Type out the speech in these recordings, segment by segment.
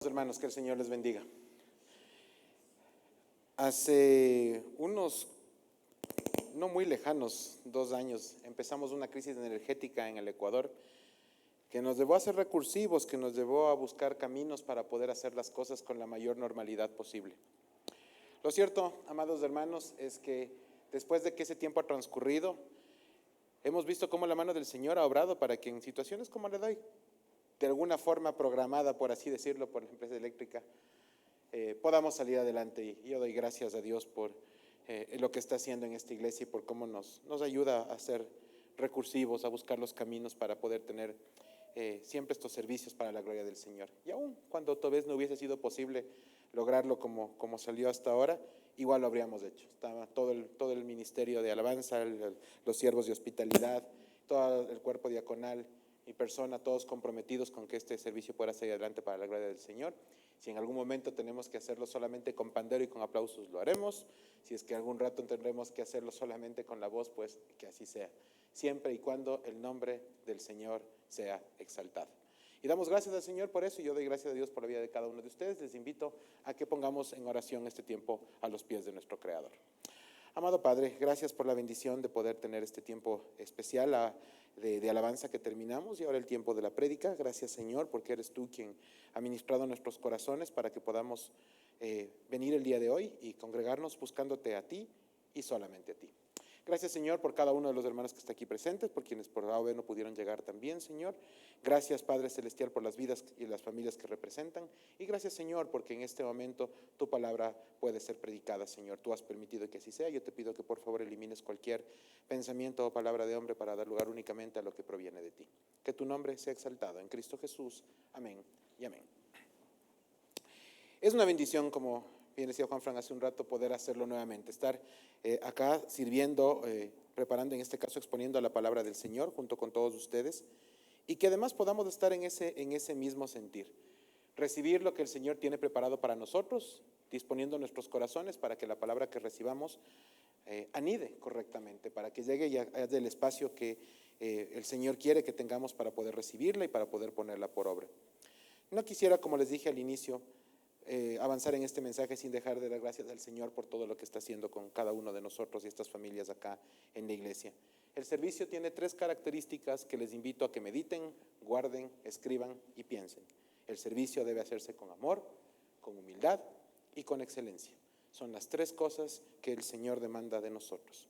hermanos, que el Señor les bendiga. Hace unos no muy lejanos 2 años empezamos una crisis energética en el Ecuador que nos llevó a ser recursivos, que nos llevó a buscar caminos para poder hacer las cosas con la mayor normalidad posible. Lo cierto, amados hermanos, es que después de que ese tiempo ha transcurrido, hemos visto cómo la mano del Señor ha obrado para que en situaciones como la de hoy, de alguna forma programada, por así decirlo, por la empresa eléctrica, podamos salir adelante. Y yo doy gracias a Dios por lo que está haciendo en esta iglesia y por cómo nos ayuda a ser recursivos, a buscar los caminos para poder tener siempre estos servicios para la gloria del Señor. Y aún cuando tal vez no hubiese sido posible lograrlo como salió hasta ahora, igual lo habríamos hecho. Estaba todo el ministerio de alabanza, los siervos de hospitalidad, todo el cuerpo diaconal y persona, todos comprometidos con que este servicio pueda seguir adelante para la gloria del Señor. Si en algún momento tenemos que hacerlo solamente con pandero y con aplausos, lo haremos. Si es que algún rato tendremos que hacerlo solamente con la voz, pues que así sea, siempre y cuando el nombre del Señor sea exaltado. Y damos gracias al Señor por eso, y yo doy gracias a Dios por la vida de cada uno de ustedes. Les invito a que pongamos en oración este tiempo a los pies de nuestro Creador. Amado Padre, gracias por la bendición de poder tener este tiempo especial de alabanza que terminamos y ahora el tiempo de la prédica. Gracias, Señor, porque eres tú quien ha ministrado nuestros corazones para que podamos venir el día de hoy y congregarnos buscándote a ti y solamente a ti. Gracias, Señor, por cada uno de los hermanos que está aquí presentes, por quienes por A o B no pudieron llegar también, Señor. Gracias, Padre Celestial, por las vidas y las familias que representan. Y gracias, Señor, porque en este momento tu palabra puede ser predicada, Señor. Tú has permitido que así sea. Yo te pido que por favor elimines cualquier pensamiento o palabra de hombre para dar lugar únicamente a lo que proviene de ti. Que tu nombre sea exaltado en Cristo Jesús. Amén y amén. Es una bendición, como bien decía Juan Fran hace un rato, poder hacerlo nuevamente, estar acá sirviendo, preparando, en este caso exponiendo la palabra del Señor junto con todos ustedes, y que además podamos estar en ese mismo sentir, recibir lo que el Señor tiene preparado para nosotros, disponiendo nuestros corazones para que la palabra que recibamos anide correctamente, para que llegue y haya el espacio que el Señor quiere que tengamos para poder recibirla y para poder ponerla por obra. No quisiera, como les dije al inicio, avanzar en este mensaje sin dejar de dar gracias al Señor por todo lo que está haciendo con cada uno de nosotros y estas familias acá en la iglesia. El servicio tiene 3 características que les invito a que mediten, guarden, escriban y piensen. El servicio debe hacerse con amor, con humildad y con excelencia. Son las 3 cosas que el Señor demanda de nosotros.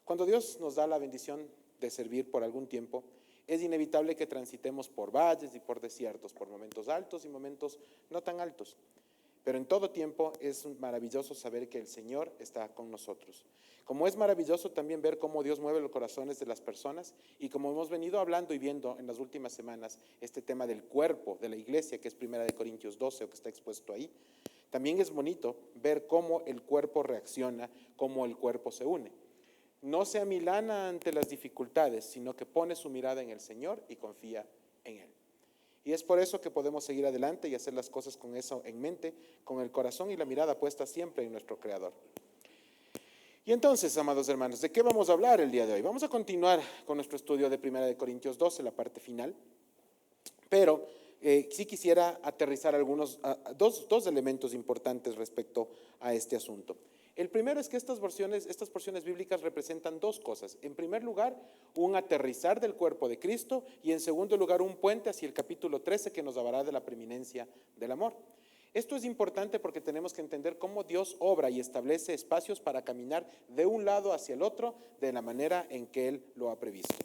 Cuando Dios nos da la bendición de servir por algún tiempo, es inevitable que transitemos por valles y por desiertos, por momentos altos y momentos no tan altos. Pero en todo tiempo es maravilloso saber que el Señor está con nosotros. Como es maravilloso también ver cómo Dios mueve los corazones de las personas y como hemos venido hablando y viendo en las últimas semanas este tema del cuerpo de la iglesia, que es 1 Corintios 12, o que está expuesto ahí, también es bonito ver cómo el cuerpo reacciona, cómo el cuerpo se une. No se amilana ante las dificultades, sino que pone su mirada en el Señor y confía en Él. Y es por eso que podemos seguir adelante y hacer las cosas con eso en mente, con el corazón y la mirada puesta siempre en nuestro Creador. Y entonces, amados hermanos, ¿de qué vamos a hablar el día de hoy? Vamos a continuar con nuestro estudio de 1 Corintios 12, la parte final, pero sí quisiera aterrizar dos elementos importantes respecto a este asunto. El primero es que estas porciones bíblicas representan 2 cosas. En primer lugar, un aterrizar del cuerpo de Cristo, y en segundo lugar, un puente hacia el capítulo 13 que nos hablará de la preeminencia del amor. Esto es importante porque tenemos que entender cómo Dios obra y establece espacios para caminar de un lado hacia el otro de la manera en que Él lo ha previsto.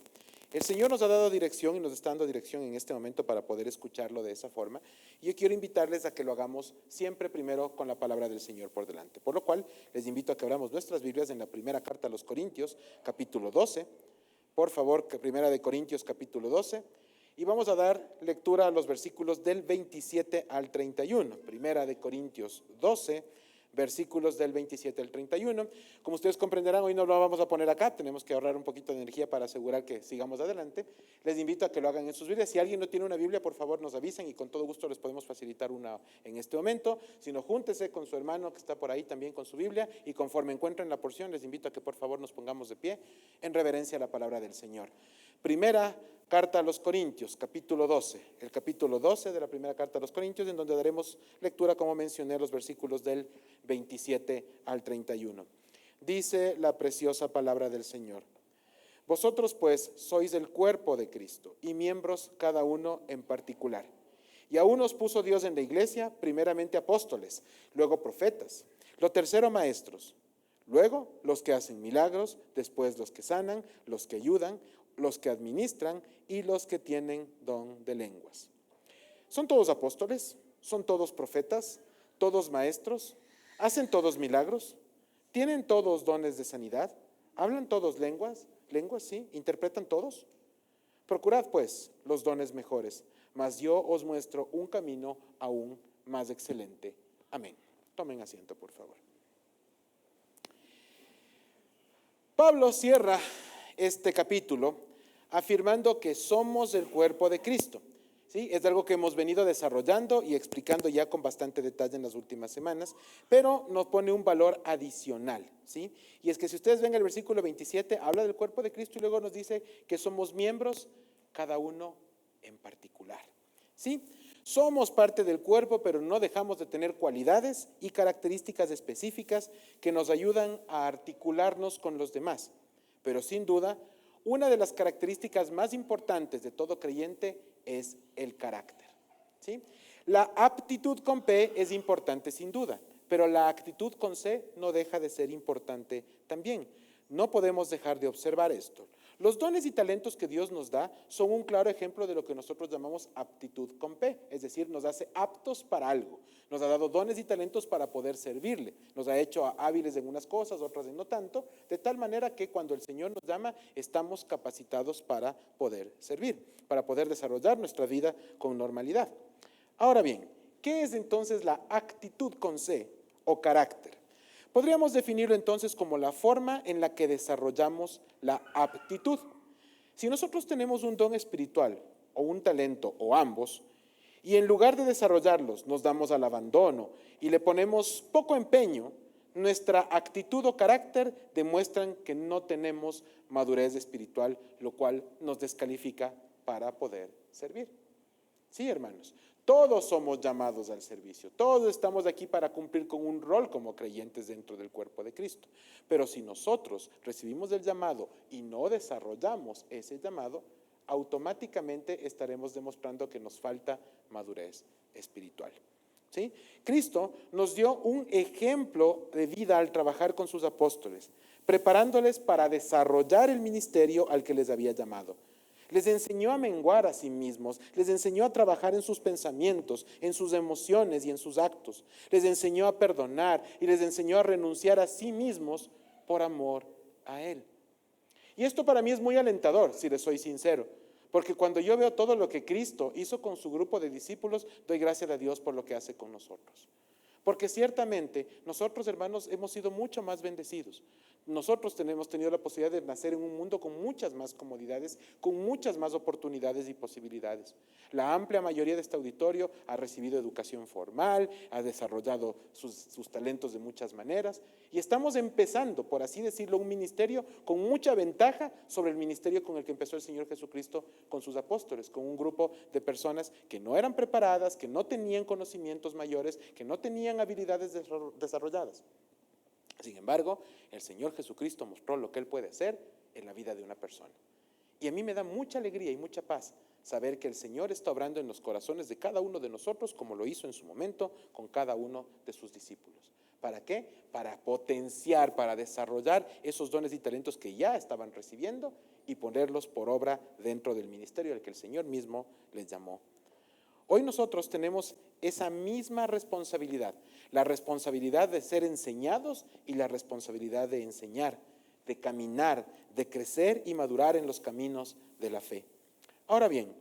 El Señor nos ha dado dirección y nos está dando dirección en este momento para poder escucharlo de esa forma. Y yo quiero invitarles a que lo hagamos siempre primero con la palabra del Señor por delante. Por lo cual, les invito a que abramos nuestras Biblias en la primera carta a los Corintios, capítulo 12. Por favor, primera de Corintios, capítulo 12. Y vamos a dar lectura a los versículos del 27 al 31. Primera de Corintios 12, versículos del 27 al 31. Como ustedes comprenderán, hoy no lo vamos a poner acá, tenemos que ahorrar un poquito de energía para asegurar que sigamos adelante. Les invito a que lo hagan en sus Biblias. Si alguien no tiene una Biblia, por favor nos avisen y con todo gusto les podemos facilitar una en este momento. Si no, júntese con su hermano que está por ahí también con su Biblia, y conforme encuentren la porción, les invito a que por favor nos pongamos de pie en reverencia a la palabra del Señor. Primera Carta a los Corintios, capítulo 12, el capítulo 12 de la primera carta a los Corintios, en donde daremos lectura, como mencioné, los versículos del 27 al 31. Dice la preciosa palabra del Señor: vosotros pues sois el cuerpo de Cristo y miembros cada uno en particular. Y a unos puso Dios en la iglesia, primeramente apóstoles, luego profetas, lo tercero maestros, luego los que hacen milagros, después los que sanan, los que ayudan, los que administran y los que tienen don de lenguas. ¿Son todos apóstoles? ¿Son todos profetas? ¿Todos maestros? ¿Hacen todos milagros? ¿Tienen todos dones de sanidad? ¿Hablan todos lenguas? ¿Lenguas, sí? ¿Interpretan todos? Procurad pues los dones mejores, mas yo os muestro un camino aún más excelente. Amén. Tomen asiento, por favor. Pablo cierra este capítulo afirmando que somos el cuerpo de Cristo. ¿Sí? Es algo que hemos venido desarrollando y explicando ya con bastante detalle en las últimas semanas, pero nos pone un valor adicional, ¿sí? Y es que si ustedes ven el versículo 27, habla del cuerpo de Cristo y luego nos dice que somos miembros, cada uno en particular, ¿sí? Somos parte del cuerpo, pero no dejamos de tener cualidades y características específicas que nos ayudan a articularnos con los demás. Pero sin duda, una de las características más importantes de todo creyente es el carácter, ¿sí? La aptitud con P es importante sin duda, pero la actitud con C no deja de ser importante también. No podemos dejar de observar esto. Los dones y talentos que Dios nos da son un claro ejemplo de lo que nosotros llamamos aptitud con P, es decir, nos hace aptos para algo. Nos ha dado dones y talentos para poder servirle. Nos ha hecho hábiles en unas cosas, otras en no tanto, de tal manera que cuando el Señor nos llama, estamos capacitados para poder servir, para poder desarrollar nuestra vida con normalidad. Ahora bien, ¿qué es entonces la actitud con C o carácter? Podríamos definirlo entonces como la forma en la que desarrollamos la aptitud. Si nosotros tenemos un don espiritual o un talento o ambos, y en lugar de desarrollarlos nos damos al abandono y le ponemos poco empeño, nuestra actitud o carácter demuestran que no tenemos madurez espiritual, lo cual nos descalifica para poder servir. Sí, hermanos, todos somos llamados al servicio, todos estamos aquí para cumplir con un rol como creyentes dentro del cuerpo de Cristo. Pero si nosotros recibimos el llamado y no desarrollamos ese llamado, automáticamente estaremos demostrando que nos falta madurez espiritual. ¿Sí? Cristo nos dio un ejemplo de vida al trabajar con sus apóstoles, preparándoles para desarrollar el ministerio al que les había llamado. Les enseñó a menguar a sí mismos, les enseñó a trabajar en sus pensamientos, en sus emociones y en sus actos. Les enseñó a perdonar y les enseñó a renunciar a sí mismos por amor a Él. Y esto para mí es muy alentador, si les soy sincero, porque cuando yo veo todo lo que Cristo hizo con su grupo de discípulos, doy gracias a Dios por lo que hace con nosotros. Porque ciertamente nosotros, hermanos, hemos sido mucho más bendecidos. Nosotros hemos tenido la posibilidad de nacer en un mundo con muchas más comodidades, con muchas más oportunidades y posibilidades. La amplia mayoría de este auditorio ha recibido educación formal, ha desarrollado sus talentos de muchas maneras y estamos empezando, por así decirlo, un ministerio con mucha ventaja sobre el ministerio con el que empezó el Señor Jesucristo con sus apóstoles, con un grupo de personas que no eran preparadas, que no tenían conocimientos mayores, que no tenían habilidades desarrolladas. Sin embargo, el Señor Jesucristo mostró lo que Él puede hacer en la vida de una persona. Y a mí me da mucha alegría y mucha paz saber que el Señor está obrando en los corazones de cada uno de nosotros, como lo hizo en su momento con cada uno de sus discípulos. ¿Para qué? Para potenciar, para desarrollar esos dones y talentos que ya estaban recibiendo y ponerlos por obra dentro del ministerio al que el Señor mismo les llamó. Hoy nosotros tenemos esa misma responsabilidad, la responsabilidad de ser enseñados y la responsabilidad de enseñar, de caminar, de crecer y madurar en los caminos de la fe. Ahora bien,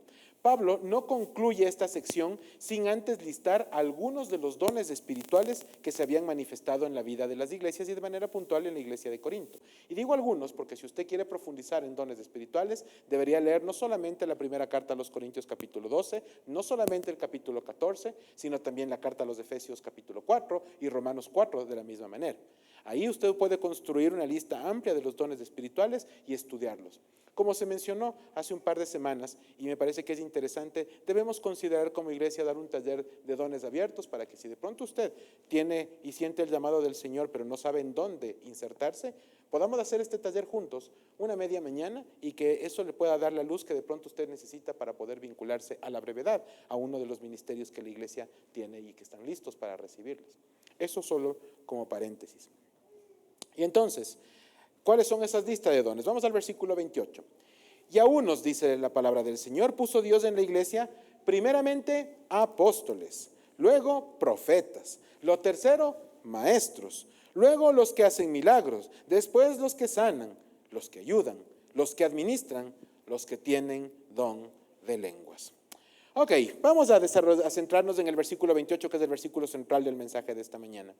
Pablo no concluye esta sección sin antes listar algunos de los dones espirituales que se habían manifestado en la vida de las iglesias y de manera puntual en la iglesia de Corinto. Y digo algunos porque si usted quiere profundizar en dones espirituales, debería leer no solamente la primera carta a los Corintios capítulo 12, no solamente el capítulo 14, sino también la carta a los Efesios capítulo 4 y Romanos 4 de la misma manera. Ahí usted puede construir una lista amplia de los dones espirituales y estudiarlos. Como se mencionó hace un par de semanas, y me parece que es interesante, debemos considerar como iglesia dar un taller de dones abiertos para que si de pronto usted tiene y siente el llamado del Señor, pero no sabe en dónde insertarse, podamos hacer este taller juntos, una media mañana, y que eso le pueda dar la luz que de pronto usted necesita para poder vincularse a la brevedad a uno de los ministerios que la iglesia tiene y que están listos para recibirlos. Eso solo como paréntesis. Y entonces, ¿cuáles son esas listas de dones? Vamos al versículo 28. Y a unos, dice la palabra del Señor, puso Dios en la iglesia, primeramente apóstoles, luego profetas, lo tercero, maestros, luego los que hacen milagros, después los que sanan, los que ayudan, los que administran, los que tienen don de lenguas. Ok, vamos a centrarnos en el versículo 28, que es el versículo central del mensaje de esta mañana.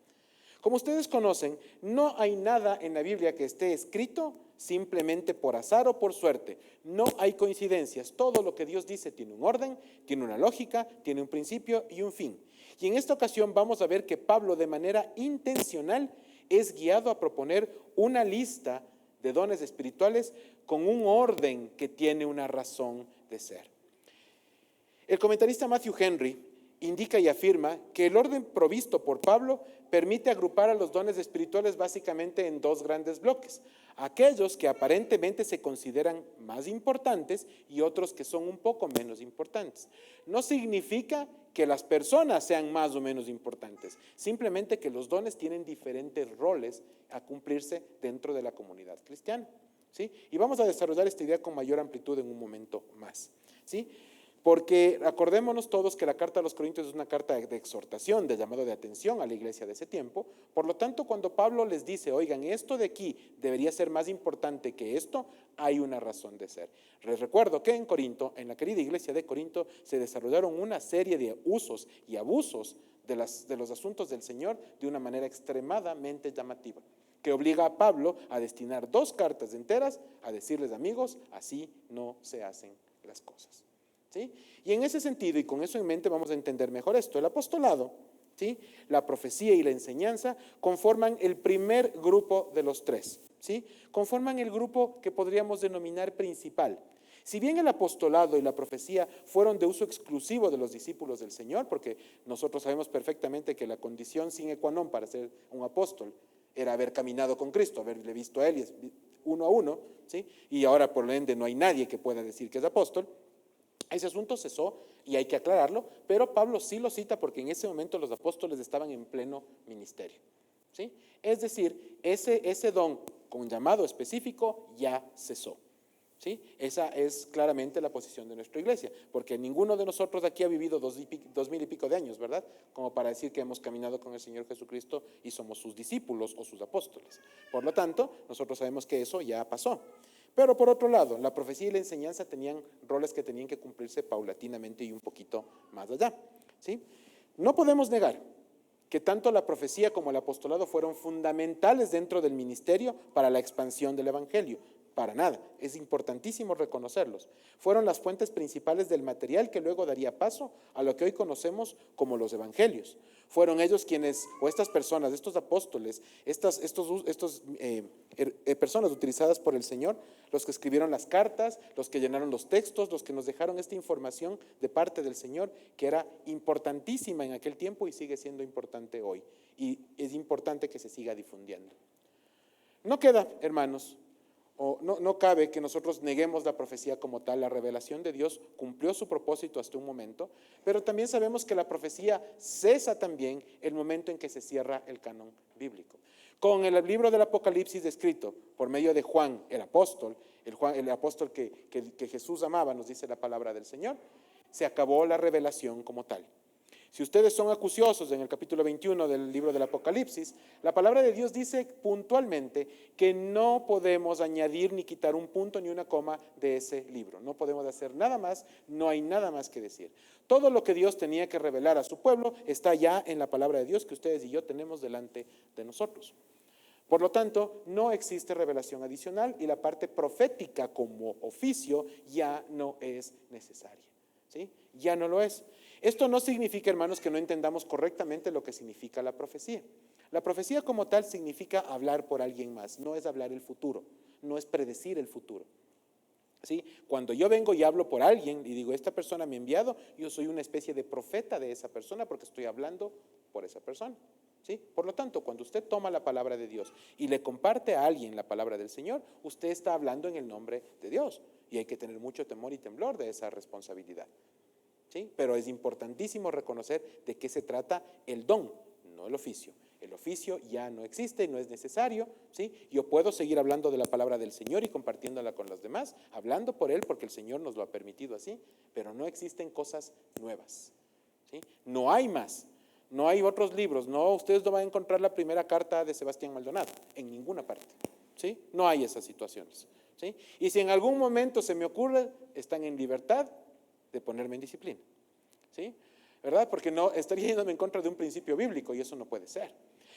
Como ustedes conocen, no hay nada en la Biblia que esté escrito simplemente por azar o por suerte. No hay coincidencias. Todo lo que Dios dice tiene un orden, tiene una lógica, tiene un principio y un fin. Y en esta ocasión vamos a ver que Pablo, de manera intencional, es guiado a proponer una lista de dones espirituales con un orden que tiene una razón de ser. El comentarista Matthew Henry indica y afirma que el orden provisto por Pablo permite agrupar a los dones espirituales básicamente en dos grandes bloques: aquellos que aparentemente se consideran más importantes y otros que son un poco menos importantes. No significa que las personas sean más o menos importantes, simplemente que los dones tienen diferentes roles a cumplirse dentro de la comunidad cristiana, ¿sí? Y vamos a desarrollar esta idea con mayor amplitud en un momento más, ¿sí? Porque acordémonos todos que la carta a los Corintios es una carta de exhortación, de llamado de atención a la iglesia de ese tiempo. Por lo tanto, cuando Pablo les dice, oigan, esto de aquí debería ser más importante que esto, hay una razón de ser. Les recuerdo que en Corinto, en la querida iglesia de Corinto, se desarrollaron una serie de usos y abusos de los asuntos del Señor de una manera extremadamente llamativa, que obliga a Pablo a destinar 2 cartas enteras a decirles, amigos, así no se hacen las cosas. ¿Sí? Y en ese sentido, y con eso en mente, vamos a entender mejor esto. El apostolado, ¿sí?, la profecía y la enseñanza conforman el primer grupo de los 3, ¿sí? Conforman el grupo que podríamos denominar principal. Si bien el apostolado y la profecía fueron de uso exclusivo de los discípulos del Señor, porque nosotros sabemos perfectamente que la condición sine qua non para ser un apóstol era haber caminado con Cristo, haberle visto a Él uno a uno, ¿sí? Y ahora por ende no hay nadie que pueda decir que es apóstol. Ese asunto cesó y hay que aclararlo, pero Pablo sí lo cita porque en ese momento los apóstoles estaban en pleno ministerio, ¿sí? Es decir, ese don con llamado específico ya cesó, ¿sí? Esa es claramente la posición de nuestra iglesia, porque ninguno de nosotros aquí ha vivido 2000 y pico de años, ¿verdad? Como para decir que hemos caminado con el Señor Jesucristo y somos sus discípulos o sus apóstoles. Por lo tanto, nosotros sabemos que eso ya pasó. Pero por otro lado, la profecía y la enseñanza tenían roles que tenían que cumplirse paulatinamente y un poquito más allá, ¿sí? No podemos negar que tanto la profecía como el apostolado fueron fundamentales dentro del ministerio para la expansión del evangelio. Para nada, es importantísimo reconocerlos. Fueron las fuentes principales del material que luego daría paso a lo que hoy conocemos como los evangelios. Fueron ellos quienes, o estas personas, estos apóstoles, estas personas utilizadas por el Señor, los que escribieron las cartas, los que llenaron los textos, los que nos dejaron esta información de parte del Señor, que era importantísima en aquel tiempo y sigue siendo importante hoy. Y es importante que se siga difundiendo. No queda, hermanos, no cabe que nosotros neguemos la profecía como tal. La revelación de Dios cumplió su propósito hasta un momento, pero también sabemos que la profecía cesa también el momento en que se cierra el canon bíblico. Con el libro del Apocalipsis descrito por medio de Juan, el apóstol que Jesús amaba, nos dice la palabra del Señor, se acabó la revelación como tal. Si ustedes son acuciosos en el capítulo 21 del libro del Apocalipsis, la palabra de Dios dice puntualmente que no podemos añadir ni quitar un punto ni una coma de ese libro. No podemos hacer nada más, no hay nada más que decir. Todo lo que Dios tenía que revelar a su pueblo está ya en la palabra de Dios que ustedes y yo tenemos delante de nosotros. Por lo tanto, no existe revelación adicional y la parte profética como oficio ya no es necesaria, ¿sí? Ya no lo es. Esto no significa, hermanos, que no entendamos correctamente lo que significa la profecía. La profecía como tal significa hablar por alguien más, no es hablar el futuro, no es predecir el futuro. ¿Sí? Cuando yo vengo y hablo por alguien y digo, esta persona me ha enviado, yo soy una especie de profeta de esa persona porque estoy hablando por esa persona. ¿Sí? Por lo tanto, cuando usted toma la palabra de Dios y le comparte a alguien la palabra del Señor, usted está hablando en el nombre de Dios y hay que tener mucho temor y temblor de esa responsabilidad. ¿Sí? Pero es importantísimo reconocer de qué se trata el don, no el oficio. El oficio ya no existe, no es necesario, ¿sí? Yo puedo seguir hablando de la palabra del Señor y compartiéndola con los demás, hablando por Él porque el Señor nos lo ha permitido así, pero no existen cosas nuevas, ¿sí? No hay más, no hay otros libros, no, ustedes no van a encontrar la primera carta de Sebastián Maldonado, en ninguna parte, ¿sí? No hay esas situaciones, ¿sí? Y si en algún momento se me ocurre, están en libertad de ponerme en disciplina, ¿sí? ¿Verdad? Porque no estaría yéndome en contra de un principio bíblico y eso no puede ser.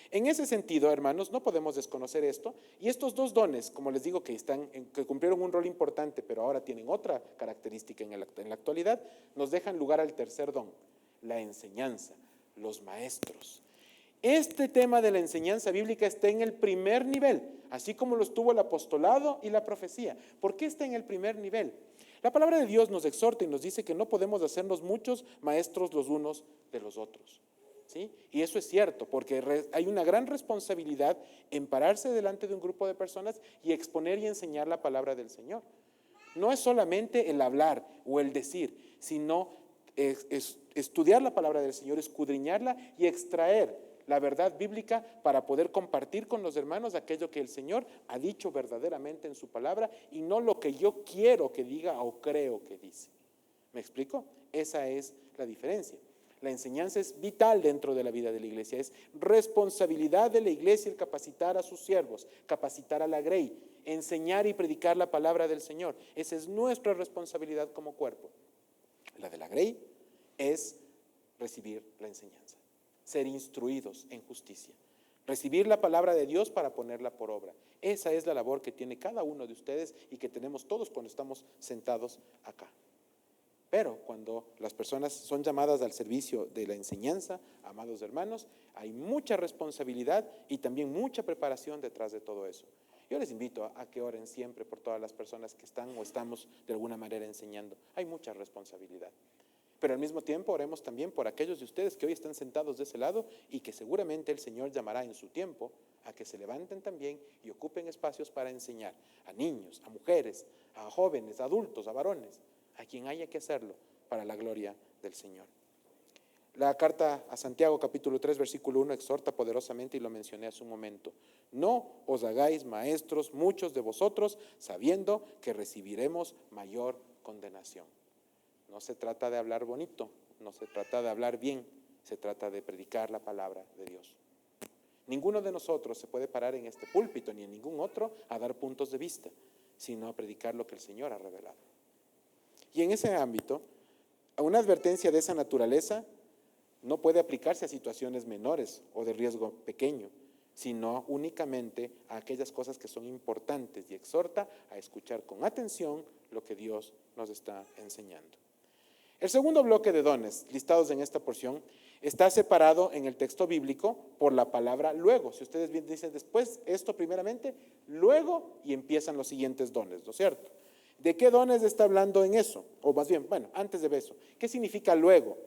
En ese sentido, hermanos, no podemos desconocer esto y estos dos dones, como les digo, que cumplieron un rol importante, pero ahora tienen otra característica en la actualidad, nos dejan lugar al tercer don, la enseñanza, los maestros. Este tema de la enseñanza bíblica está en el primer nivel, así como lo estuvo el apostolado y la profecía. ¿Por qué está en el primer nivel? La palabra de Dios nos exhorta y nos dice que no podemos hacernos muchos maestros los unos de los otros, ¿sí? Y eso es cierto, porque hay una gran responsabilidad en pararse delante de un grupo de personas y exponer y enseñar la palabra del Señor. No es solamente el hablar o el decir, sino estudiar la palabra del Señor, escudriñarla y extraer la verdad bíblica para poder compartir con los hermanos aquello que el Señor ha dicho verdaderamente en su palabra y no lo que yo quiero que diga o creo que dice. ¿Me explico? Esa es la diferencia. La enseñanza es vital dentro de la vida de la iglesia, es responsabilidad de la iglesia el capacitar a sus siervos, capacitar a la grey, enseñar y predicar la palabra del Señor. Esa es nuestra responsabilidad como cuerpo. La de la grey es recibir la enseñanza, ser instruidos en justicia, recibir la palabra de Dios para ponerla por obra. Esa es la labor que tiene cada uno de ustedes y que tenemos todos cuando estamos sentados acá. Pero cuando las personas son llamadas al servicio de la enseñanza, amados hermanos, hay mucha responsabilidad y también mucha preparación detrás de todo eso. Yo les invito a que oren siempre por todas las personas que están o estamos de alguna manera enseñando. Hay mucha responsabilidad. Pero al mismo tiempo oremos también por aquellos de ustedes que hoy están sentados de ese lado y que seguramente el Señor llamará en su tiempo a que se levanten también y ocupen espacios para enseñar a niños, a mujeres, a jóvenes, a adultos, a varones, a quien haya que hacerlo para la gloria del Señor. La carta a Santiago capítulo 3 versículo 1 exhorta poderosamente y lo mencioné hace un momento. No os hagáis maestros muchos de vosotros sabiendo que recibiremos mayor condenación. No se trata de hablar bonito, no se trata de hablar bien, se trata de predicar la palabra de Dios. Ninguno de nosotros se puede parar en este púlpito ni en ningún otro a dar puntos de vista, sino a predicar lo que el Señor ha revelado. Y en ese ámbito, una advertencia de esa naturaleza no puede aplicarse a situaciones menores o de riesgo pequeño, sino únicamente a aquellas cosas que son importantes y exhorta a escuchar con atención lo que Dios nos está enseñando. El segundo bloque de dones listados en esta porción está separado en el texto bíblico por la palabra luego. Si ustedes bien dicen después esto primeramente, luego y empiezan los siguientes dones, ¿no es cierto? ¿De qué dones está hablando en eso? O más bien, bueno, antes de eso, ¿qué significa luego?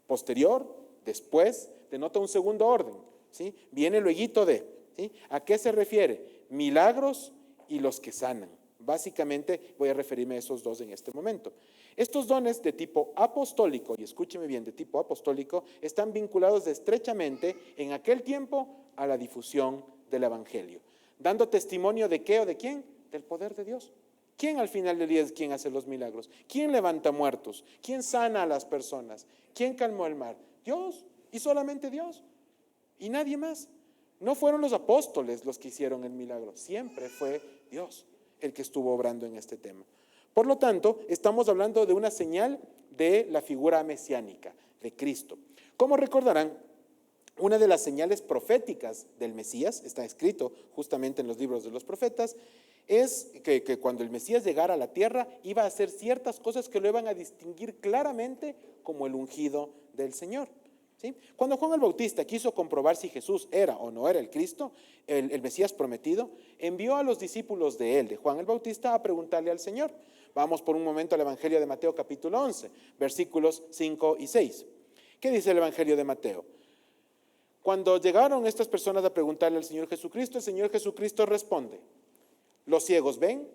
Posterior, después, denota un segundo orden, ¿sí? Viene lueguito de, ¿sí? ¿A qué se refiere? Milagros y los que sanan. Básicamente voy a referirme a esos dos en este momento. Estos dones de tipo apostólico, y escúcheme bien, de tipo apostólico, están vinculados estrechamente en aquel tiempo a la difusión del evangelio, dando testimonio de qué o de quién, del poder de Dios. ¿Quién al final del día es quien hace los milagros? ¿Quién levanta muertos? ¿Quién sana a las personas? ¿Quién calmó el mar? Dios, y solamente Dios, y nadie más. No fueron los apóstoles los que hicieron el milagro, siempre fue Dios el que estuvo obrando en este tema. Por lo tanto, estamos hablando de una señal de la figura mesiánica de Cristo. Como recordarán, una de las señales proféticas del Mesías, está escrito justamente en los libros de los profetas, es que cuando el Mesías llegara a la tierra iba a hacer ciertas cosas que lo iban a distinguir claramente como el ungido del Señor. ¿Sí? Cuando Juan el Bautista quiso comprobar si Jesús era o no era el Cristo, el Mesías prometido, envió a los discípulos de él, de Juan el Bautista, a preguntarle al Señor. Vamos por un momento al Evangelio de Mateo capítulo 11, versículos 5 y 6. ¿Qué dice el Evangelio de Mateo? Cuando llegaron estas personas a preguntarle al Señor Jesucristo, el Señor Jesucristo responde: los ciegos ven,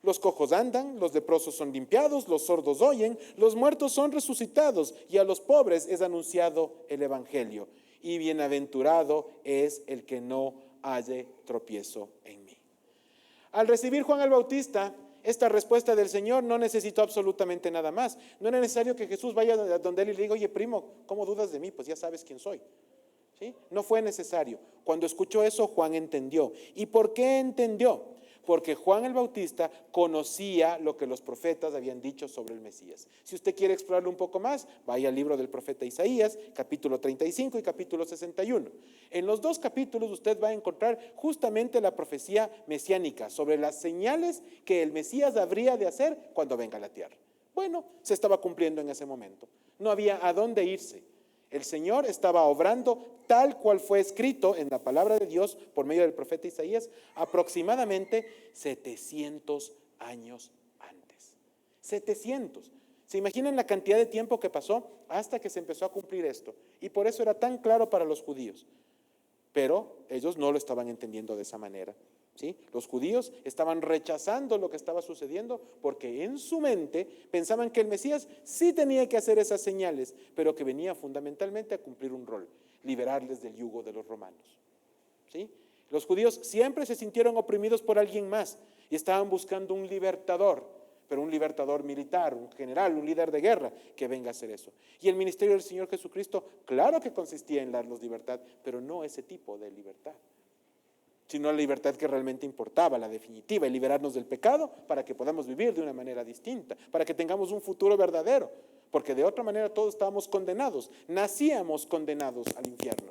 los cojos andan, los leprosos son limpiados, los sordos oyen, los muertos son resucitados, y a los pobres es anunciado el Evangelio. Y bienaventurado es el que no halle tropiezo en mí. Al recibir Juan el Bautista esta respuesta del Señor, no necesitó absolutamente nada más. No era necesario que Jesús vaya donde él y le diga: oye, primo, ¿cómo dudas de mí? Pues ya sabes quién soy. ¿Sí? No fue necesario. Cuando escuchó eso, Juan entendió. ¿Y por qué entendió? Porque Juan el Bautista conocía lo que los profetas habían dicho sobre el Mesías. Si usted quiere explorarlo un poco más, vaya al libro del profeta Isaías, capítulo 35 y capítulo 61. En los dos capítulos usted va a encontrar justamente la profecía mesiánica sobre las señales que el Mesías habría de hacer cuando venga a la tierra. Bueno, se estaba cumpliendo en ese momento. No había a dónde irse. El Señor estaba obrando tal cual fue escrito en la palabra de Dios por medio del profeta Isaías aproximadamente 700 años antes. 700. ¿Se imaginan la cantidad de tiempo que pasó hasta que se empezó a cumplir esto? Y por eso era tan claro para los judíos. Pero ellos no lo estaban entendiendo de esa manera. ¿Sí? Los judíos estaban rechazando lo que estaba sucediendo porque en su mente pensaban que el Mesías sí tenía que hacer esas señales, pero que venía fundamentalmente a cumplir un rol: liberarles del yugo de los romanos. ¿Sí? Los judíos siempre se sintieron oprimidos por alguien más y estaban buscando un libertador, pero un libertador militar, un general, un líder de guerra que venga a hacer eso. Y el ministerio del Señor Jesucristo, claro que consistía en darnos libertad, pero no ese tipo de libertad, sino la libertad que realmente importaba, la definitiva, y liberarnos del pecado para que podamos vivir de una manera distinta, para que tengamos un futuro verdadero, porque de otra manera todos estábamos condenados, nacíamos condenados al infierno.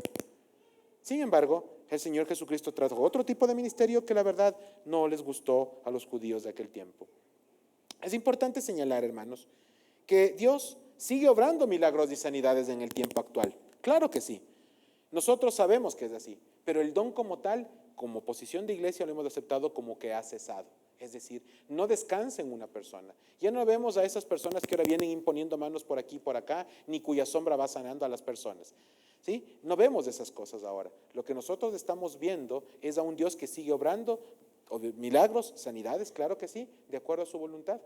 Sin embargo, el Señor Jesucristo trajo otro tipo de ministerio que la verdad no les gustó a los judíos de aquel tiempo. Es importante señalar, hermanos, que Dios sigue obrando milagros y sanidades en el tiempo actual. Claro que sí. Nosotros sabemos que es así, pero el don como tal, como posición de iglesia, lo hemos aceptado como que ha cesado. Es decir, no descansa en una persona. Ya no vemos a esas personas que ahora vienen imponiendo manos por aquí y por acá, ni cuya sombra va sanando a las personas. ¿Sí? No vemos esas cosas ahora. Lo que nosotros estamos viendo es a un Dios que sigue obrando milagros, sanidades, claro que sí, de acuerdo a su voluntad.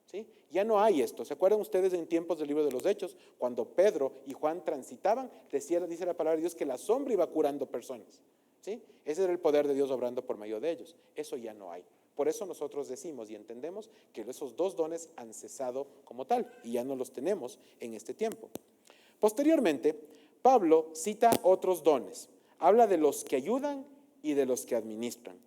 ¿Sí? Ya no hay esto. ¿Se acuerdan ustedes en tiempos del libro de los Hechos, cuando Pedro y Juan transitaban? Dice la palabra de Dios que la sombra iba curando personas. ¿Sí? Ese era el poder de Dios obrando por medio de ellos. Eso ya no hay. Por eso nosotros decimos y entendemos que esos dos dones han cesado como tal y ya no los tenemos en este tiempo. Posteriormente, Pablo cita otros dones. Habla de los que ayudan y de los que administran.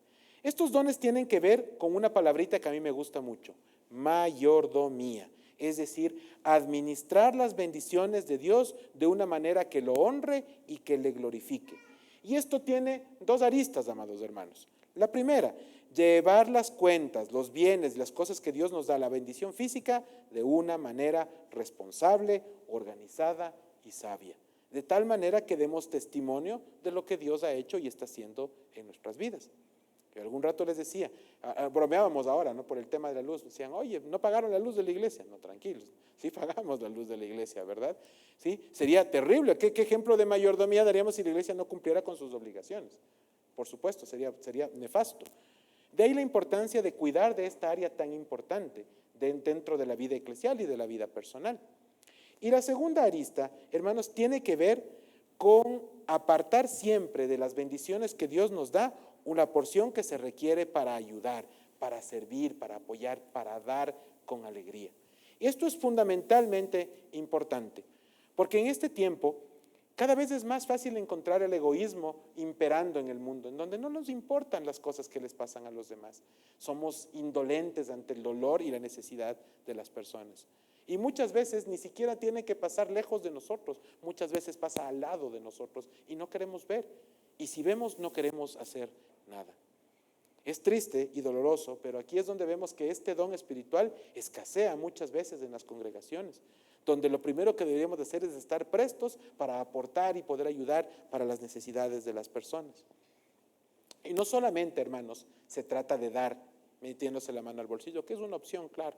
Estos dones tienen que ver con una palabrita que a mí me gusta mucho: mayordomía. Es decir, administrar las bendiciones de Dios de una manera que lo honre y que le glorifique. Y esto tiene dos aristas, amados hermanos. La primera, llevar las cuentas, los bienes, las cosas que Dios nos da, la bendición física, de una manera responsable, organizada y sabia. De tal manera que demos testimonio de lo que Dios ha hecho y está haciendo en nuestras vidas. Que algún rato les decía, bromeábamos ahora, ¿no? Por el tema de la luz. Decían: oye, ¿no pagaron la luz de la iglesia? No, tranquilos, sí pagamos la luz de la iglesia, ¿verdad? ¿Sí? Sería terrible. ¿Qué ejemplo de mayordomía daríamos si la iglesia no cumpliera con sus obligaciones? Por supuesto, sería nefasto. De ahí la importancia de cuidar de esta área tan importante dentro de la vida eclesial y de la vida personal. Y la segunda arista, hermanos, tiene que ver con apartar siempre de las bendiciones que Dios nos da una porción que se requiere para ayudar, para servir, para apoyar, para dar con alegría. Y esto es fundamentalmente importante, porque en este tiempo cada vez es más fácil encontrar el egoísmo imperando en el mundo, en donde no nos importan las cosas que les pasan a los demás. Somos indolentes ante el dolor y la necesidad de las personas. Y muchas veces ni siquiera tiene que pasar lejos de nosotros, muchas veces pasa al lado de nosotros y no queremos ver. Y si vemos, no queremos hacer nada. Es triste y doloroso, pero aquí es donde vemos que este don espiritual escasea muchas veces en las congregaciones, donde lo primero que deberíamos de hacer es estar prestos para aportar y poder ayudar para las necesidades de las personas. Y no solamente, hermanos, se trata de dar metiéndose la mano al bolsillo, que es una opción, claro,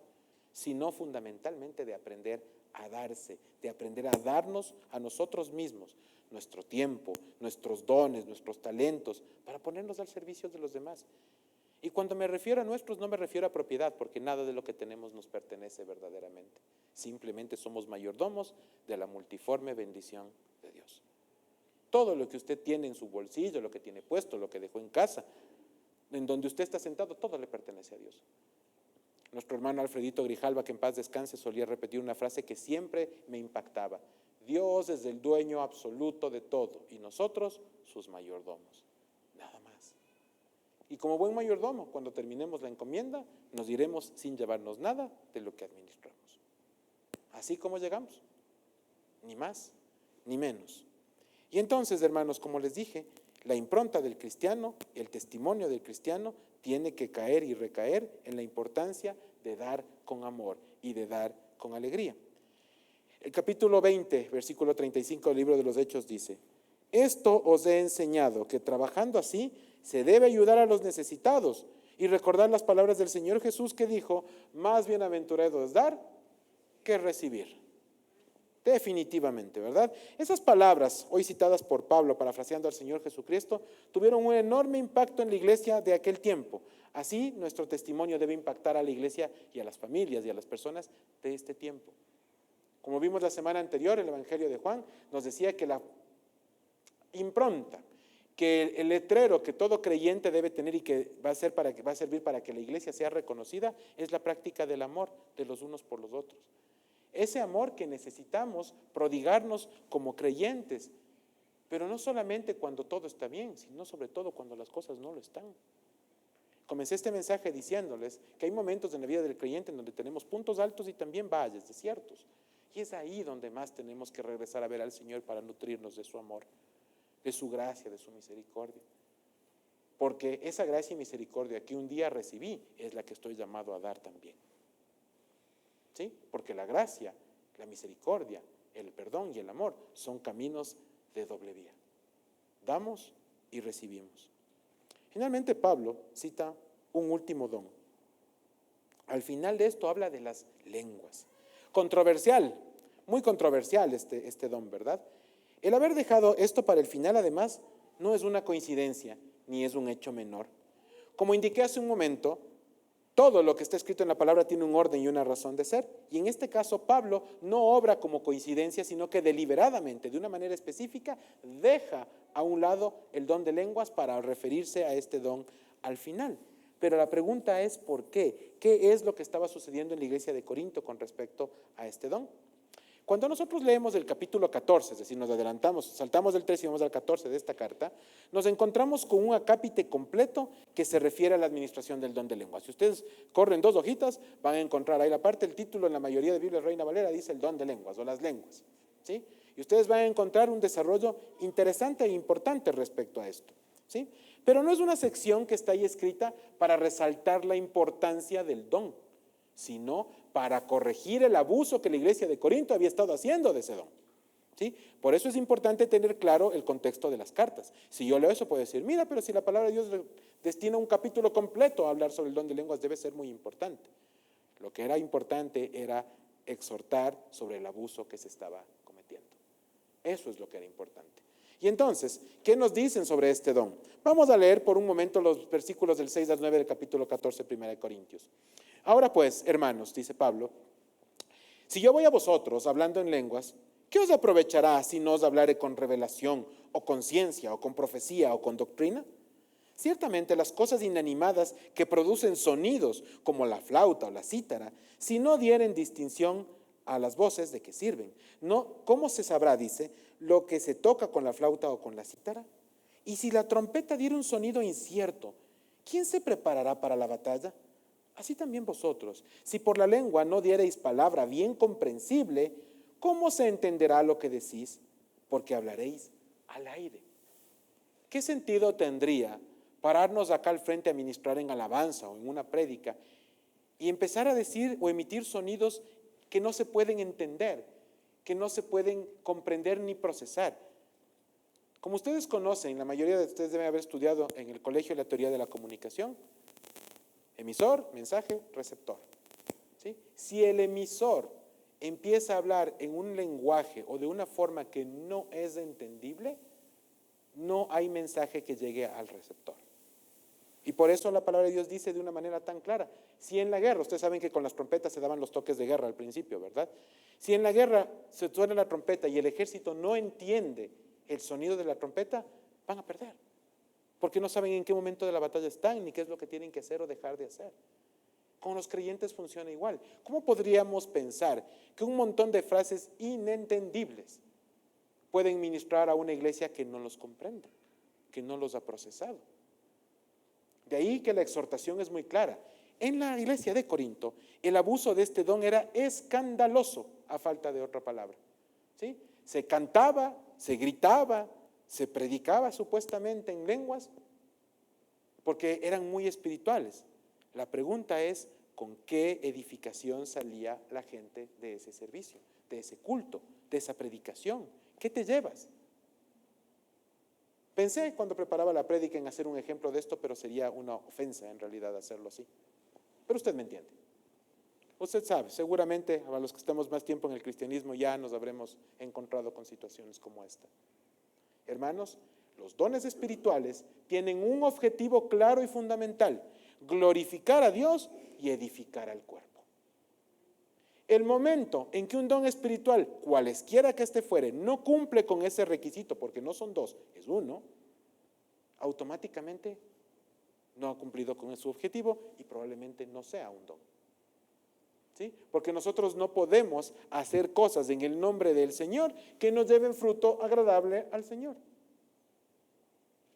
sino fundamentalmente de aprender a darse, de aprender a darnos a nosotros mismos nuestro tiempo, nuestros dones, nuestros talentos, para ponernos al servicio de los demás. Y cuando me refiero a nuestros, no me refiero a propiedad, porque nada de lo que tenemos nos pertenece verdaderamente. Simplemente somos mayordomos de la multiforme bendición de Dios. Todo lo que usted tiene en su bolsillo, lo que tiene puesto, lo que dejó en casa, en donde usted está sentado, todo le pertenece a Dios. Nuestro hermano Alfredito Grijalva, que en paz descanse, solía repetir una frase que siempre me impactaba: Dios es el dueño absoluto de todo y nosotros sus mayordomos, nada más. Y como buen mayordomo, cuando terminemos la encomienda, nos iremos sin llevarnos nada de lo que administramos. Así como llegamos, ni más ni menos. Y entonces, hermanos, como les dije, la impronta del cristiano, el testimonio del cristiano, tiene que caer y recaer en la importancia de dar con amor y de dar con alegría. El capítulo 20, versículo 35 del libro de los Hechos dice: esto os he enseñado, que trabajando así se debe ayudar a los necesitados y recordar las palabras del Señor Jesús, que dijo: más bienaventurado es dar que recibir. Definitivamente, ¿verdad? Esas palabras, hoy citadas por Pablo, parafraseando al Señor Jesucristo, tuvieron un enorme impacto en la iglesia de aquel tiempo. Así, nuestro testimonio debe impactar a la iglesia y a las familias y a las personas de este tiempo. Como vimos la semana anterior, el Evangelio de Juan nos decía que la impronta, que el letrero que todo creyente debe tener y que va a servir para que la iglesia sea reconocida, es la práctica del amor de los unos por los otros. Ese amor que necesitamos prodigarnos como creyentes, pero no solamente cuando todo está bien, sino sobre todo cuando las cosas no lo están. Comencé este mensaje diciéndoles que hay momentos en la vida del creyente en donde tenemos puntos altos y también valles, desiertos. Y es ahí donde más tenemos que regresar a ver al Señor para nutrirnos de su amor, de su gracia, de su misericordia. Porque esa gracia y misericordia que un día recibí es la que estoy llamado a dar también. ¿Sí? Porque la gracia, la misericordia, el perdón y el amor son caminos de doble vía. Damos y recibimos. Finalmente, Pablo cita un último don. Al final de esto habla de las lenguas. Controversial, muy controversial este don, ¿verdad? El haber dejado esto para el final, además, no es una coincidencia ni es un hecho menor. Como indiqué hace un momento, todo lo que está escrito en la palabra tiene un orden y una razón de ser. Y en este caso, Pablo no obra como coincidencia, sino que deliberadamente, de una manera específica, deja a un lado el don de lenguas para referirse a este don al final. Pero la pregunta es ¿por qué? ¿Qué es lo que estaba sucediendo en la iglesia de Corinto con respecto a este don? Cuando nosotros leemos el capítulo 14, es decir, nos adelantamos, saltamos del 3 y vamos al 14 de esta carta, nos encontramos con un acápite completo que se refiere a la administración del don de lenguas. Si ustedes corren 2 hojitas, van a encontrar ahí la parte, el título en la mayoría de Biblias Reina Valera dice el don de lenguas o las lenguas, ¿sí? Y ustedes van a encontrar un desarrollo interesante e importante respecto a esto, ¿sí? Pero no es una sección que está ahí escrita para resaltar la importancia del don, sino para corregir el abuso que la iglesia de Corinto había estado haciendo de ese don. ¿Sí? Por eso es importante tener claro el contexto de las cartas. Si yo leo eso, puedo decir, mira, pero si la palabra de Dios destina un capítulo completo a hablar sobre el don de lenguas, debe ser muy importante. Lo que era importante era exhortar sobre el abuso que se estaba cometiendo. Eso es lo que era importante. Y entonces, ¿qué nos dicen sobre este don? Vamos a leer por un momento los versículos del 6 al 9 del capítulo 14, 1 de Corintios. Ahora pues, hermanos, dice Pablo, si yo voy a vosotros hablando en lenguas, ¿qué os aprovechará si no os hablaré con revelación, o con ciencia, o con profecía, o con doctrina? Ciertamente las cosas inanimadas que producen sonidos, como la flauta o la cítara, si no dieren distinción a las voces, ¿de qué sirven? No, ¿cómo se sabrá, dice, lo que se toca con la flauta o con la cítara? Y si la trompeta diera un sonido incierto, ¿quién se preparará para la batalla? Así también vosotros, si por la lengua no diereis palabra bien comprensible, ¿cómo se entenderá lo que decís? Porque hablaréis al aire. ¿Qué sentido tendría pararnos acá al frente a ministrar en alabanza o en una prédica y empezar a decir o emitir sonidos que no se pueden entender, que no se pueden comprender ni procesar. Como ustedes conocen, la mayoría de ustedes deben haber estudiado en el colegio la teoría de la comunicación: emisor, mensaje, receptor. ¿Sí? Si el emisor empieza a hablar en un lenguaje o de una forma que no es entendible, no hay mensaje que llegue al receptor. Y por eso la palabra de Dios dice de una manera tan clara: si en la guerra, ustedes saben que con las trompetas se daban los toques de guerra al principio, ¿verdad? Si en la guerra se suena la trompeta y el ejército no entiende el sonido de la trompeta, van a perder, porque no saben en qué momento de la batalla están, ni qué es lo que tienen que hacer o dejar de hacer. Con los creyentes funciona igual. ¿Cómo podríamos pensar que un montón de frases inentendibles pueden ministrar a una iglesia que no los comprende, que no los ha procesado? De ahí que la exhortación es muy clara. En la iglesia de Corinto, el abuso de este don era escandaloso, a falta de otra palabra. ¿Sí? Se cantaba, se gritaba, se predicaba supuestamente en lenguas, porque eran muy espirituales. La pregunta es: ¿con qué edificación salía la gente de ese servicio, de ese culto, de esa predicación? ¿Qué te llevas? Pensé cuando preparaba la prédica en hacer un ejemplo de esto, pero sería una ofensa en realidad hacerlo así. Pero usted me entiende. Usted sabe, seguramente a los que estamos más tiempo en el cristianismo ya nos habremos encontrado con situaciones como esta. Hermanos, los dones espirituales tienen un objetivo claro y fundamental: glorificar a Dios y edificar al cuerpo. El momento en que un don espiritual, cualesquiera que este fuere, no cumple con ese requisito, porque no son dos, es uno, automáticamente no ha cumplido con su objetivo y probablemente no sea un don. ¿Sí? Porque nosotros no podemos hacer cosas en el nombre del Señor que nos lleven fruto agradable al Señor.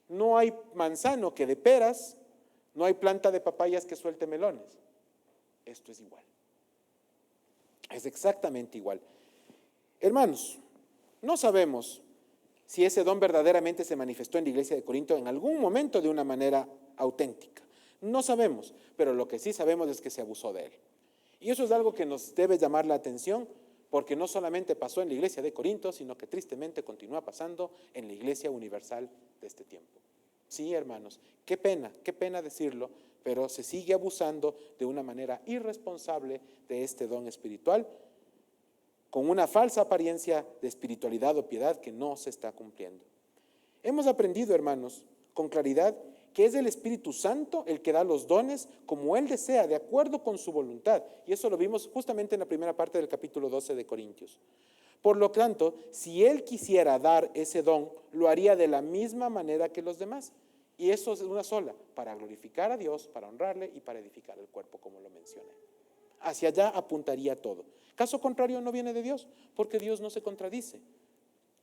No hay manzano que dé peras, no hay planta de papayas que suelte melones. Esto es igual. Es exactamente igual. Hermanos, no sabemos si ese don verdaderamente se manifestó en la iglesia de Corinto en algún momento de una manera auténtica. No sabemos, pero lo que sí sabemos es que se abusó de él. Y eso es algo que nos debe llamar la atención, porque no solamente pasó en la iglesia de Corinto, sino que tristemente continúa pasando en la iglesia universal de este tiempo. Sí, hermanos, qué pena decirlo, pero se sigue abusando de una manera irresponsable de este don espiritual, con una falsa apariencia de espiritualidad o piedad que no se está cumpliendo. Hemos aprendido, hermanos, con claridad, que es el Espíritu Santo el que da los dones como Él desea, de acuerdo con su voluntad. Y eso lo vimos justamente en la primera parte del capítulo 12 de Corintios. Por lo tanto, si Él quisiera dar ese don, lo haría de la misma manera que los demás. Y eso es una sola: para glorificar a Dios, para honrarle y para edificar el cuerpo, como lo mencioné. Hacia allá apuntaría todo. Caso contrario, no viene de Dios, porque Dios no se contradice,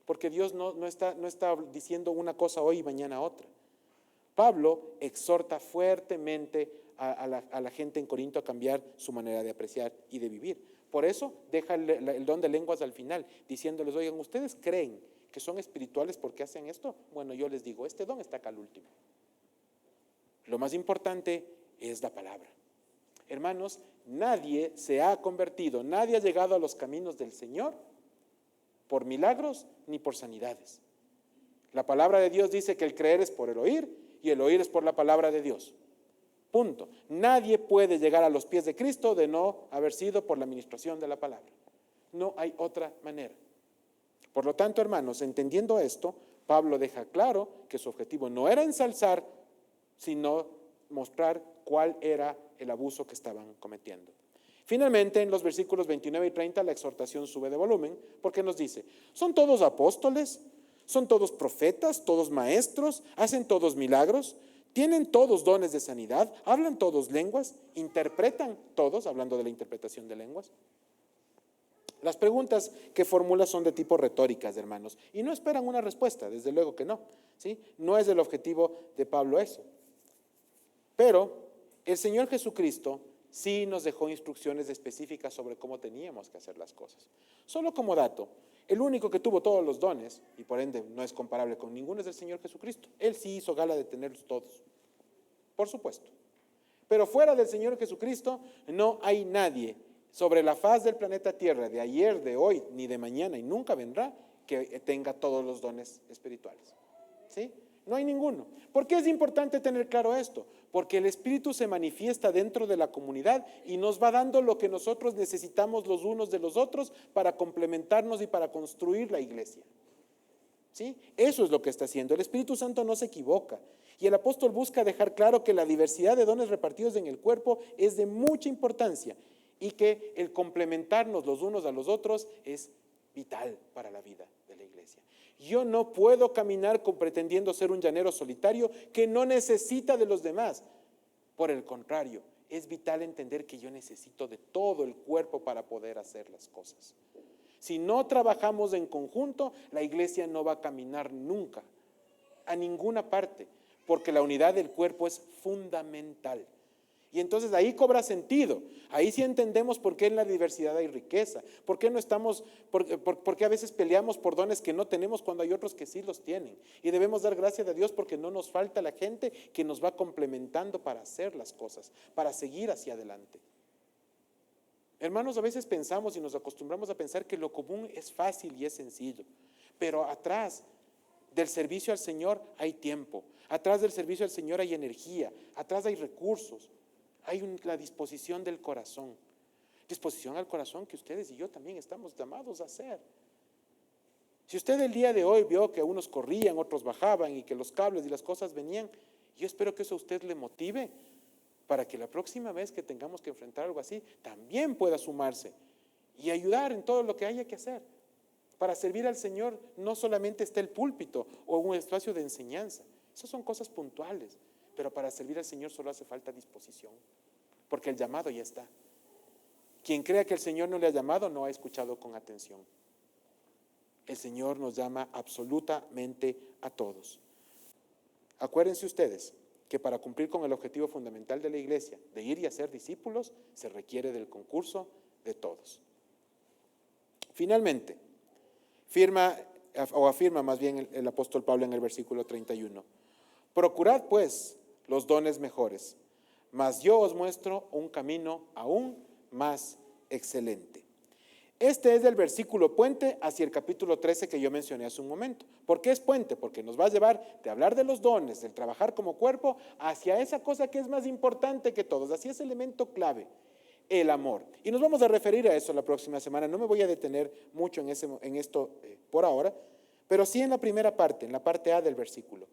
porque Dios no está diciendo una cosa hoy y mañana otra. Pablo exhorta fuertemente a la gente en Corinto a cambiar su manera de apreciar y de vivir. Por eso deja el don de lenguas al final, diciéndoles: oigan, ¿ustedes creen que son espirituales porque hacen esto? Bueno, yo les digo, este don está acá al último. Lo más importante es la palabra. Hermanos, nadie se ha convertido, nadie ha llegado a los caminos del Señor por milagros ni por sanidades. La palabra de Dios dice que el creer es por el oír y el oír es por la palabra de Dios. Punto. Nadie puede llegar a los pies de Cristo de no haber sido por la administración de la palabra. No hay otra manera. Por lo tanto, hermanos, entendiendo esto, Pablo deja claro que su objetivo no era ensalzar, sino mostrar cuál era el abuso que estaban cometiendo. Finalmente, en los versículos 29 y 30, la exhortación sube de volumen, porque nos dice: ¿son todos apóstoles? ¿Son todos profetas? ¿Todos maestros? ¿Hacen todos milagros? ¿Tienen todos dones de sanidad? ¿Hablan todos lenguas? ¿Interpretan todos? Hablando de la interpretación de lenguas. Las preguntas que formula son de tipo retóricas, hermanos, y no esperan una respuesta, desde luego que no, ¿sí? No es el objetivo de Pablo eso. Pero el Señor Jesucristo sí nos dejó instrucciones específicas sobre cómo teníamos que hacer las cosas. Solo como dato, el único que tuvo todos los dones, y por ende no es comparable con ninguno, es el Señor Jesucristo. Él sí hizo gala de tenerlos todos, por supuesto. Pero fuera del Señor Jesucristo no hay nadie sobre la faz del planeta Tierra, de ayer, de hoy, ni de mañana y nunca vendrá, que tenga todos los dones espirituales. ¿Sí? No hay ninguno. ¿Por qué es importante tener claro esto? Porque el Espíritu se manifiesta dentro de la comunidad y nos va dando lo que nosotros necesitamos los unos de los otros para complementarnos y para construir la iglesia. ¿Sí? Eso es lo que está haciendo. El Espíritu Santo no se equivoca. Y el apóstol busca dejar claro que la diversidad de dones repartidos en el cuerpo es de mucha importancia y que el complementarnos los unos a los otros es vital para la vida de la iglesia. Yo no puedo caminar pretendiendo ser un llanero solitario que no necesita de los demás. Por el contrario, es vital entender que yo necesito de todo el cuerpo para poder hacer las cosas. Si no trabajamos en conjunto, la iglesia no va a caminar nunca, a ninguna parte, porque la unidad del cuerpo es fundamental. Y entonces ahí cobra sentido, ahí sí entendemos por qué en la diversidad hay riqueza, por qué por qué a veces peleamos por dones que no tenemos cuando hay otros que sí los tienen. Y debemos dar gracias a Dios porque no nos falta la gente que nos va complementando para hacer las cosas, para seguir hacia adelante. Hermanos, a veces pensamos y nos acostumbramos a pensar que lo común es fácil y es sencillo, pero atrás del servicio al Señor hay tiempo, atrás del servicio al Señor hay energía, atrás hay recursos, hay la disposición del corazón, disposición al corazón que ustedes y yo también estamos llamados a hacer. Si usted el día de hoy vio que unos corrían, otros bajaban y que los cables y las cosas venían, yo espero que eso a usted le motive para que la próxima vez que tengamos que enfrentar algo así, también pueda sumarse y ayudar en todo lo que haya que hacer. Para servir al Señor no solamente está el púlpito o un espacio de enseñanza, esas son cosas puntuales, pero para servir al Señor solo hace falta disposición, porque el llamado ya está. Quien crea que el Señor no le ha llamado no ha escuchado con atención. El Señor nos llama absolutamente a todos. Acuérdense ustedes que para cumplir con el objetivo fundamental de la iglesia, de ir y hacer discípulos, se requiere del concurso de todos. Finalmente, afirma más bien el apóstol Pablo en el versículo 31. Procurad pues los dones mejores, mas yo os muestro un camino aún más excelente. Este es el versículo puente hacia el capítulo 13 que yo mencioné hace un momento. ¿Por qué es puente? Porque nos va a llevar de hablar de los dones, del trabajar como cuerpo, hacia esa cosa que es más importante que todos, hacia ese elemento clave, el amor. Y nos vamos a referir a eso la próxima semana. No me voy a detener mucho en esto por ahora, pero sí en la primera parte, en la parte A del versículo.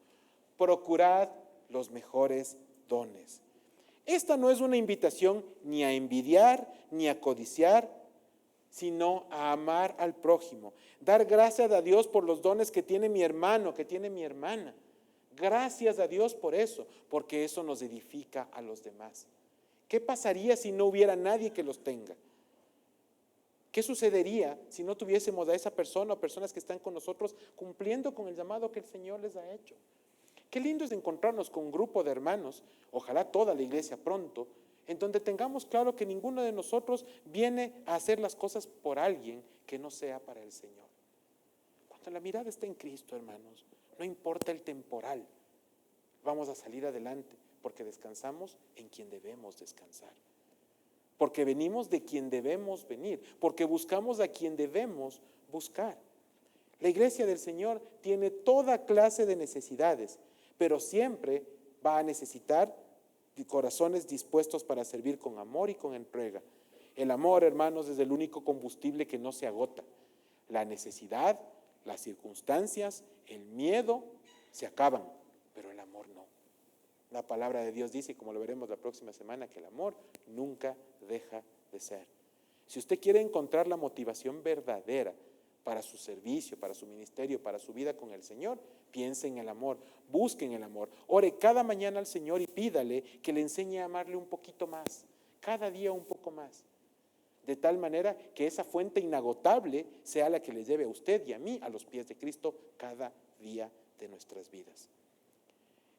Procurad los mejores dones. Esta no es una invitación ni a envidiar, ni a codiciar, sino a amar al prójimo, dar gracias a Dios por los dones que tiene mi hermano, que tiene mi hermana. Gracias a Dios por eso, porque eso nos edifica a los demás. ¿Qué pasaría si no hubiera nadie que los tenga? ¿Qué sucedería si no tuviésemos a esa persona o personas que están con nosotros cumpliendo con el llamado que el Señor les ha hecho? Qué lindo es encontrarnos con un grupo de hermanos, ojalá toda la iglesia pronto, en donde tengamos claro que ninguno de nosotros viene a hacer las cosas por alguien que no sea para el Señor. Cuando la mirada está en Cristo, hermanos, no importa el temporal, vamos a salir adelante porque descansamos en quien debemos descansar, porque venimos de quien debemos venir, porque buscamos a quien debemos buscar. La iglesia del Señor tiene toda clase de necesidades, pero siempre va a necesitar corazones dispuestos para servir con amor y con entrega. El amor, hermanos, es el único combustible que no se agota. La necesidad, las circunstancias, el miedo se acaban, pero el amor no. La palabra de Dios dice, como lo veremos la próxima semana, que el amor nunca deja de ser. Si usted quiere encontrar la motivación verdadera para su servicio, para su ministerio, para su vida con el Señor, piense en el amor, busque en el amor, ore cada mañana al Señor y pídale que le enseñe a amarle un poquito más, cada día un poco más, de tal manera que esa fuente inagotable sea la que le lleve a usted y a mí a los pies de Cristo cada día de nuestras vidas.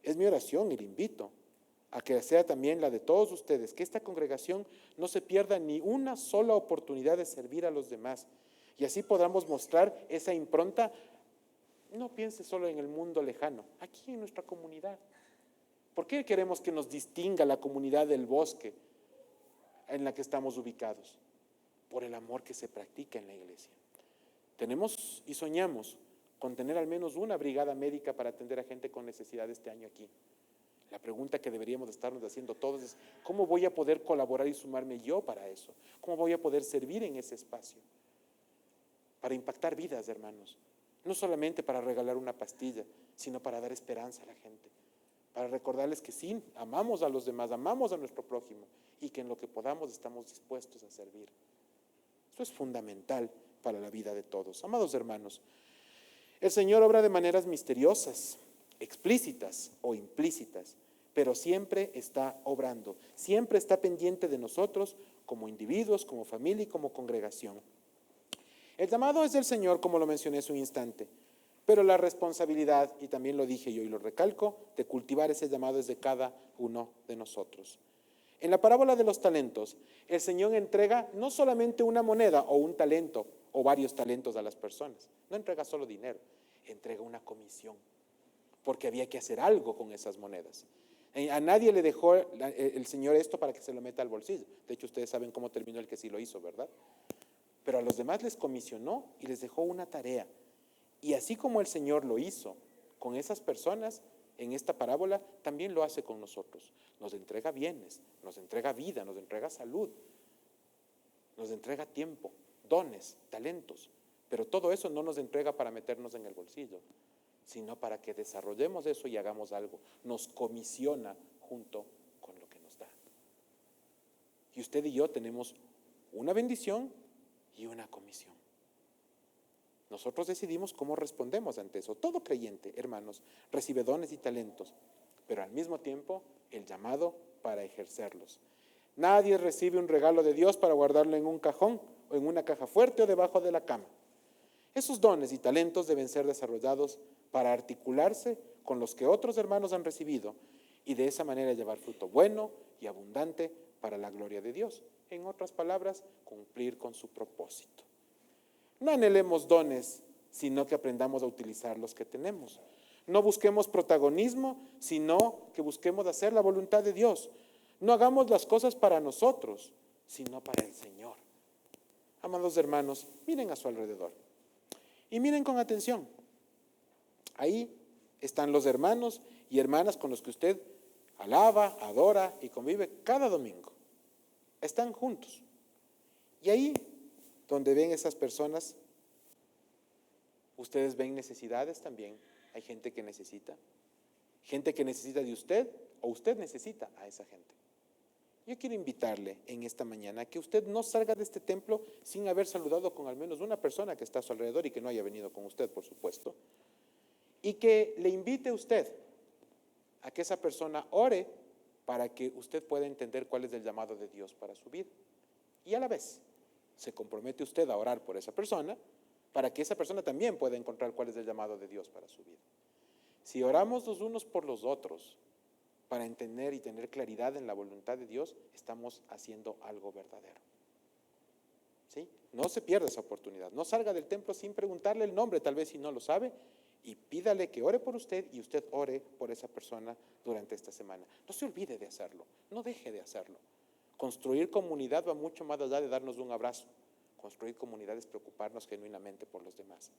Es mi oración y le invito a que sea también la de todos ustedes, que esta congregación no se pierda ni una sola oportunidad de servir a los demás, y así podamos mostrar esa impronta. No piense solo en el mundo lejano, aquí en nuestra comunidad. ¿Por qué queremos que nos distinga la comunidad del bosque en la que estamos ubicados? por el amor que se practica en la iglesia. Tenemos y soñamos con tener al menos una brigada médica para atender a gente con necesidad este año aquí. La pregunta que deberíamos estarnos haciendo todos es: ¿cómo voy a poder colaborar y sumarme yo para eso? ¿Cómo voy a poder servir en ese espacio? Para impactar vidas, hermanos. No solamente para regalar una pastilla, sino para dar esperanza a la gente. Para recordarles que sí, amamos a los demás, amamos a nuestro prójimo y que en lo que podamos estamos dispuestos a servir. Eso es fundamental para la vida de todos. Amados hermanos, el Señor obra de maneras misteriosas, explícitas o implícitas, pero siempre está obrando, siempre está pendiente de nosotros como individuos, como familia y como congregación. El llamado es del Señor, como lo mencioné hace un instante, pero la responsabilidad, y también lo dije yo y lo recalco, de cultivar ese llamado es de cada uno de nosotros. En la parábola de los talentos, el Señor entrega no solamente una moneda o un talento o varios talentos a las personas, no entrega solo dinero, entrega una comisión, porque había que hacer algo con esas monedas. A nadie le dejó el Señor esto para que se lo meta al bolsillo. De hecho, ustedes saben cómo terminó el que sí lo hizo, ¿verdad? Pero a los demás les comisionó y les dejó una tarea. Y así como el Señor lo hizo con esas personas en esta parábola, también lo hace con nosotros. Nos entrega bienes, nos entrega vida, nos entrega salud, nos entrega tiempo, dones, talentos. Pero todo eso no nos entrega para meternos en el bolsillo, sino para que desarrollemos eso y hagamos algo. Nos comisiona junto con lo que nos da. Y usted y yo tenemos una bendición y una comisión. Nosotros decidimos cómo respondemos ante eso. Todo creyente, hermanos, recibe dones y talentos, pero al mismo tiempo el llamado para ejercerlos. Nadie recibe un regalo de Dios para guardarlo en un cajón o en una caja fuerte o debajo de la cama. Esos dones y talentos deben ser desarrollados para articularse con los que otros hermanos han recibido y de esa manera llevar fruto bueno y abundante para la gloria de Dios. En otras palabras, cumplir con su propósito. No anhelemos dones, sino que aprendamos a utilizar los que tenemos. No busquemos protagonismo, sino que busquemos hacer la voluntad de Dios. No hagamos las cosas para nosotros, sino para el Señor. Amados hermanos, miren a su alrededor y miren con atención. Ahí están los hermanos y hermanas con los que usted alaba, adora y convive cada domingo. Están juntos. Y ahí donde ven esas personas, ustedes ven necesidades también. Hay gente que necesita de usted o usted necesita a esa gente. Yo quiero invitarle en esta mañana a que usted no salga de este templo sin haber saludado con al menos una persona que está a su alrededor y que no haya venido con usted, por supuesto, y que le invite a usted a que esa persona ore para que usted pueda entender cuál es el llamado de Dios para su vida. Y a la vez, se compromete usted a orar por esa persona para que esa persona también pueda encontrar cuál es el llamado de Dios para su vida. Si oramos los unos por los otros para entender y tener claridad en la voluntad de Dios, estamos haciendo algo verdadero. ¿Sí? No se pierda esa oportunidad. No salga del templo sin preguntarle el nombre, tal vez si no lo sabe, y pídale que ore por usted y usted ore por esa persona durante esta semana. No se olvide de hacerlo, no deje de hacerlo. Construir comunidad va mucho más allá de darnos un abrazo. Construir comunidad es preocuparnos genuinamente por los demás.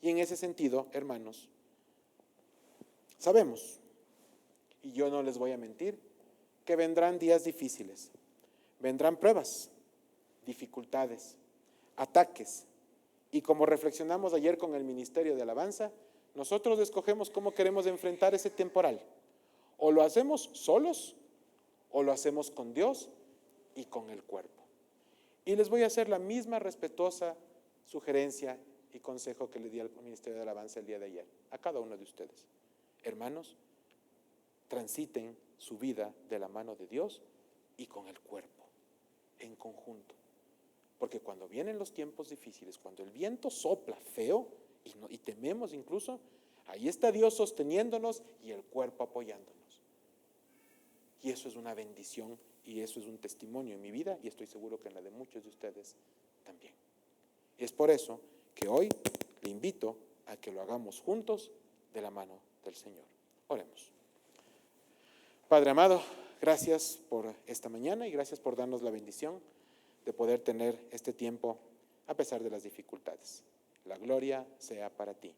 Y en ese sentido, hermanos, sabemos, y yo no les voy a mentir, que vendrán días difíciles, vendrán pruebas, dificultades, ataques, y como reflexionamos ayer con el Ministerio de Alabanza, nosotros escogemos cómo queremos enfrentar ese temporal. O lo hacemos solos, o lo hacemos con Dios y con el cuerpo. Y les voy a hacer la misma respetuosa sugerencia y consejo que le di al Ministerio de Alabanza el día de ayer, a cada uno de ustedes. Hermanos, transiten su vida de la mano de Dios y con el cuerpo, en conjunto. Porque cuando vienen los tiempos difíciles, cuando el viento sopla feo y tememos incluso, ahí está Dios sosteniéndonos y el cuerpo apoyándonos. Y eso es una bendición y eso es un testimonio en mi vida y estoy seguro que en la de muchos de ustedes también. Es por eso que hoy le invito a que lo hagamos juntos de la mano del Señor. Oremos. Padre amado, gracias por esta mañana y gracias por darnos la bendición de poder tener este tiempo a pesar de las dificultades. La gloria sea para ti.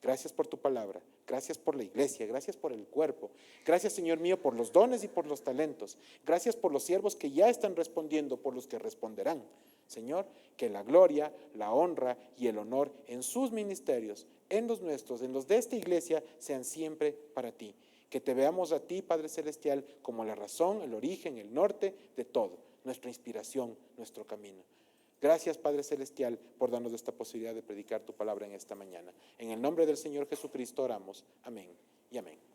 Gracias por tu palabra, gracias por la iglesia, gracias por el cuerpo. Gracias, Señor mío, por los dones y por los talentos. Gracias por los siervos que ya están respondiendo, por los que responderán. Señor, que la gloria, la honra y el honor en sus ministerios, en los nuestros, en los de esta iglesia, sean siempre para ti. Que te veamos a ti, Padre Celestial, como la razón, el origen, el norte de todo, nuestra inspiración, nuestro camino. Gracias, Padre Celestial, por darnos esta posibilidad de predicar tu palabra en esta mañana. En el nombre del Señor Jesucristo oramos. Amén y amén.